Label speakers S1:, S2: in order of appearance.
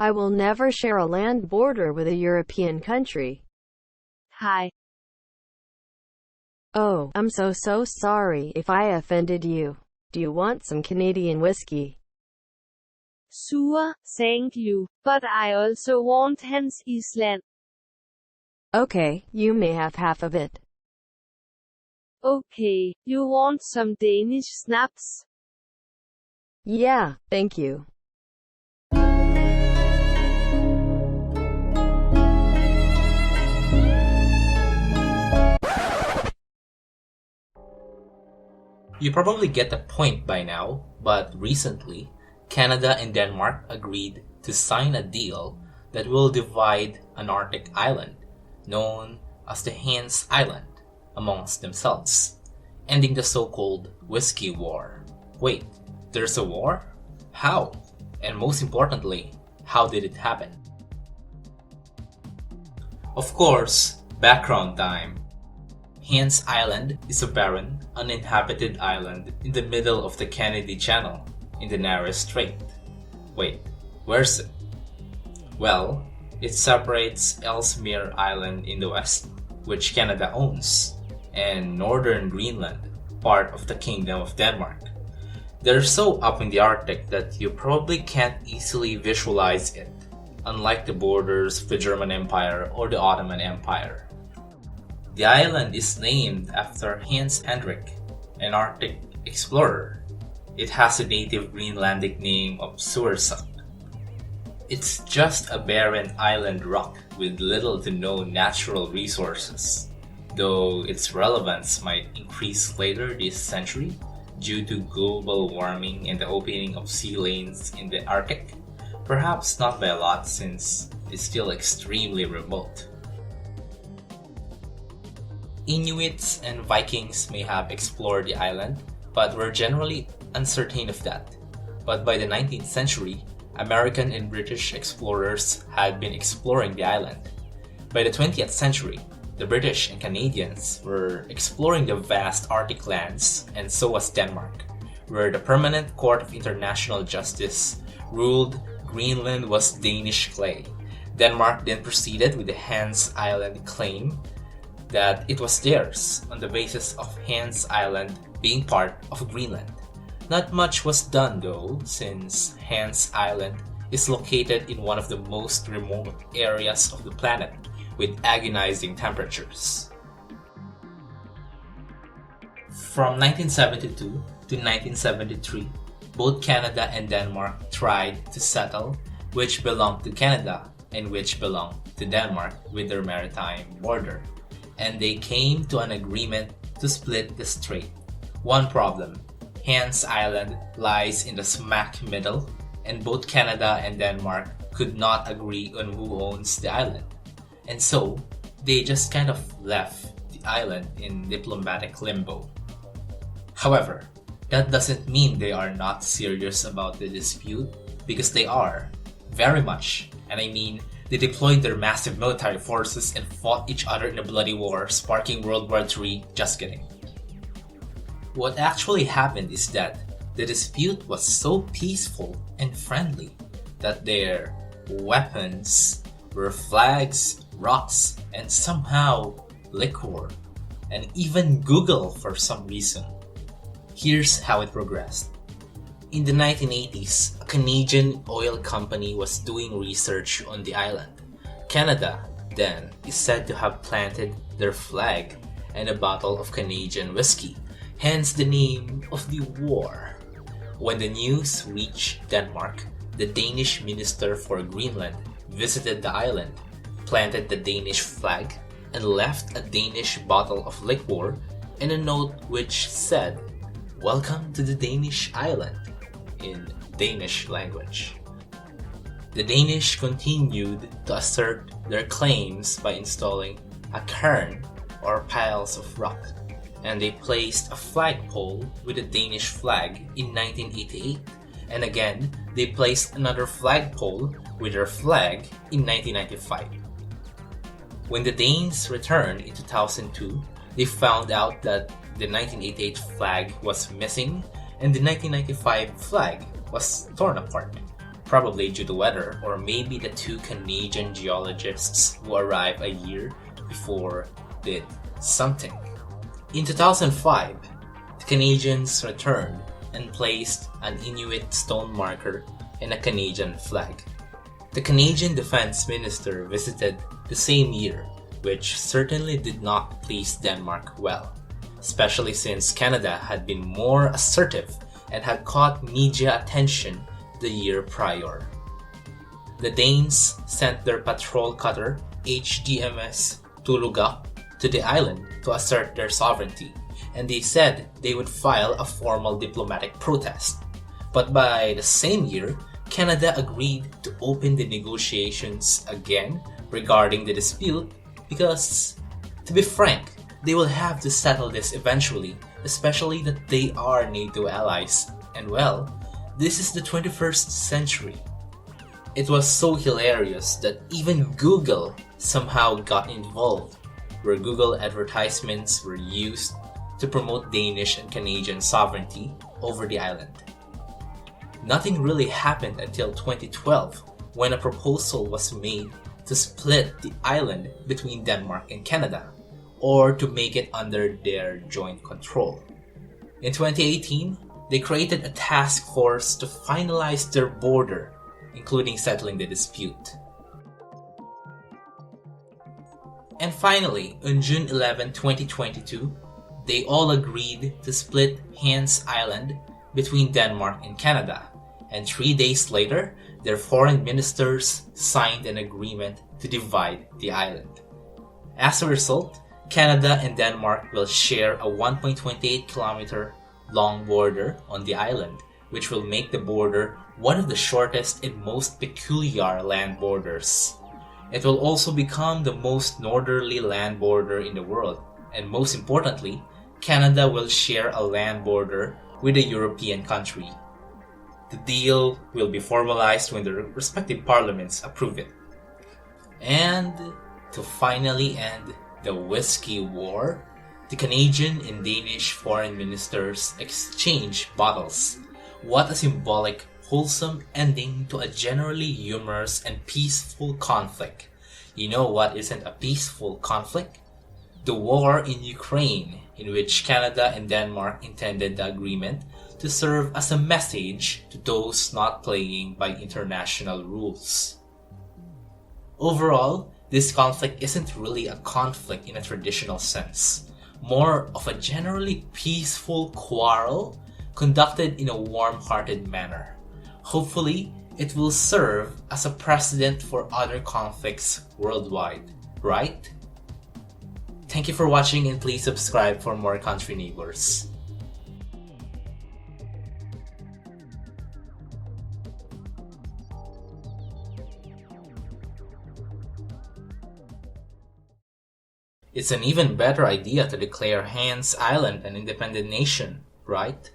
S1: I will never share a land border with a European country.
S2: Hi.
S1: Oh, I'm so sorry if I offended you. Do you want some Canadian whiskey?
S2: Sure, thank you, but I also want Hans Island.
S1: Okay, you may have half of it.
S2: Okay, you want some Danish snaps?
S1: Yeah, thank you.
S3: You probably get the point by now, but recently, Canada and Denmark agreed to sign a deal that will divide an Arctic island, known as the Hans Island, amongst themselves, ending the so-called Whiskey War. Wait, there's a war? How? And most importantly, how did it happen? Of course, background time. Hans Island is a barren, uninhabited island in the middle of the Kennedy Channel, in the Nares Strait. Wait, where's it? Well, it separates Ellesmere Island in the west, which Canada owns, and northern Greenland, part of the Kingdom of Denmark. They're so up in the Arctic that you probably can't easily visualize it, unlike the borders of the German Empire or the Ottoman Empire. The island is named after Hans Hendrik, an Arctic explorer. It has a native Greenlandic name of Suersuk. It's just a barren island rock with little to no natural resources, though its relevance might increase later this century due to global warming and the opening of sea lanes in the Arctic. Perhaps not by a lot since it's still extremely remote. Inuits and Vikings may have explored the island, but were generally uncertain of that. But by the 19th century, American and British explorers had been exploring the island. By the 20th century, the British and Canadians were exploring the vast Arctic lands, and so was Denmark, where the Permanent Court of International Justice ruled Greenland was Danish clay. Denmark then proceeded with the Hans Island claim that it was theirs on the basis of Hans Island being part of Greenland. Not much was done though, since Hans Island is located in one of the most remote areas of the planet with agonizing temperatures. From 1972 to 1973, both Canada and Denmark tried to settle which belonged to Canada and which belonged to Denmark with their maritime border, and they came to an agreement to split the strait. One problem: Hans Island lies in the smack middle, and both Canada and Denmark could not agree on who owns the island. And so, they just kind of left the island in diplomatic limbo. However, that doesn't mean they are not serious about the dispute, because they are, very much, and I mean, they deployed their massive military forces and fought each other in a bloody war, sparking World War III. Just kidding. What actually happened is that the dispute was so peaceful and friendly that their weapons were flags, rocks, and somehow liquor, and even Google for some reason. Here's how it progressed. In the 1980s, a Canadian oil company was doing research on the island. Canada, then, is said to have planted their flag and a bottle of Canadian whiskey, hence the name of the war. When the news reached Denmark, the Danish Minister for Greenland visited the island, planted the Danish flag, and left a Danish bottle of liquor and a note which said, "Welcome to the Danish island," in Danish language. The Danish continued to assert their claims by installing a cairn or piles of rock, and they placed a flagpole with a Danish flag in 1988, and again they placed another flagpole with their flag in 1995. When the Danes returned in 2002, they found out that the 1988 flag was missing and the 1995 flag was torn apart. probably due to weather, or maybe the two Canadian geologists who arrived a year before did something. In 2005, the Canadians returned and placed an Inuit stone marker and a Canadian flag. The Canadian Defense Minister visited the same year, which certainly did not please Denmark well, especially since Canada had been more assertive and had caught media attention the year prior. The Danes sent their patrol cutter HDMS Tulugak to the island to assert their sovereignty, and they said they would file a formal diplomatic protest. But by the same year, Canada agreed to open the negotiations again regarding the dispute because, to be frank, they will have to settle this eventually, especially that they are NATO allies. And well, this is the 21st century. It was so hilarious that even Google somehow got involved, where Google advertisements were used to promote Danish and Canadian sovereignty over the island. Nothing really happened until 2012, when a proposal was made to split the island between Denmark and Canada, or to make it under their joint control. In 2018, they created a task force to finalize their border, including settling the dispute. And finally, on June 11, 2022, they all agreed to split Hans Island between Denmark and Canada, and 3 days later, their foreign ministers signed an agreement to divide the island. As a result, Canada and Denmark will share a 1.28 kilometer long border on the island, which will make the border one of the shortest and most peculiar land borders. It will also become the most northerly land border in the world, and most importantly, Canada will share a land border with a European country. The deal will be formalized when the respective parliaments approve it. And to finally end the whiskey war, the Canadian and Danish foreign ministers exchange bottles. What a symbolic, wholesome ending to a generally humorous and peaceful conflict. You know what isn't a peaceful conflict? The war in Ukraine, in which Canada and Denmark intended the agreement to serve as a message to those not playing by international rules. Overall, this conflict isn't really a conflict in a traditional sense, more of a generally peaceful quarrel conducted in a warm-hearted manner. Hopefully, it will serve as a precedent for other conflicts worldwide, right? Thank you for watching, and please subscribe for more Country Neighbors. It's an even better idea to declare Hans Island an independent nation, right?